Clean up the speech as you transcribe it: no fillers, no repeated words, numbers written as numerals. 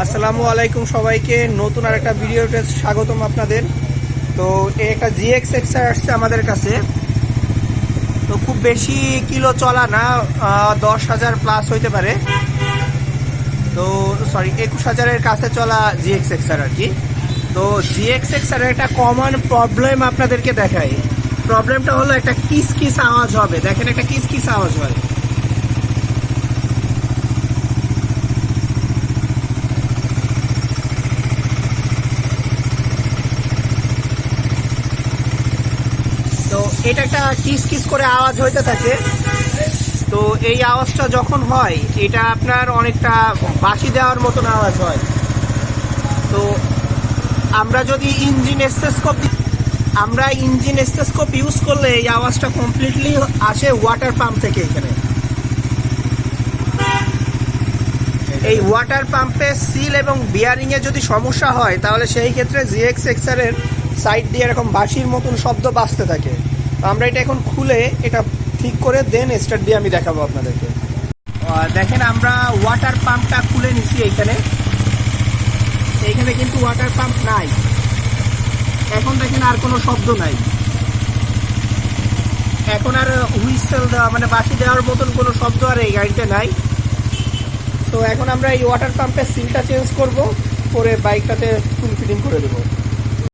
আসসালামু আলাইকুম সবাইকে, নতুন আর একটা ভিডিওতে স্বাগতম আপনাদের। তো এই একটা জিএক্স এক্সার আসছে আমাদের কাছে। তো খুব বেশি কিলো চলা না, 10,000 প্লাস হইতে পারে। তো সরি 21,000-এর কাছে চলা জিএক্স এক্সার আর কি। তো জিএক্স এক্সারের একটা কমন প্রবলেম আপনাদেরকে দেখাই। প্রবলেমটা হলো একটা কিস কিস আওয়াজ হবে। দেখেন, একটা কিস কিস আওয়াজ হয়। তো এটা একটা কিস কিস করে আওয়াজ হইতে থাকে। তো এই আওয়াজটা যখন হয়, এটা আপনার অনেকটা বাঁশি দেওয়ার মতন আওয়াজ হয়। তো আমরা যদি ইঞ্জিন স্টেথোস্কোপ ইউজ করলে এই আওয়াজটা কমপ্লিটলি আসে ওয়াটার পাম্প থেকে। এখানে এই ওয়াটার পাম্পে সিল এবং বিয়ারিং এ যদি সমস্যা হয়, তাহলে সেই ক্ষেত্রে জিএক্স এক্সার এর সাইড দিয়ে এরকম বাঁশির মতন শব্দ বাজতে থাকে। তো আমরা এটা এখন খুলে এটা ঠিক করে দেন স্টার্ট দিয়ে আমি দেখাবো আপনাদেরকে। দেখেন, আমরা ওয়াটার পাম্পটা খুলে নিছি। এইখানে কিন্তু ওয়াটার পাম্প নাই। এখন দেখেন আর কোনো শব্দ নাই। এখন আর হুইসেল দেওয়া মানে বাঁশি দেওয়ার মতন কোনো শব্দ আর এই গাড়িতে নাই। তো এখন আমরা এই ওয়াটার পাম্পের সিলটা চেঞ্জ করব, করে বাইকটাতে ফুল ফিটিং করে দেবো।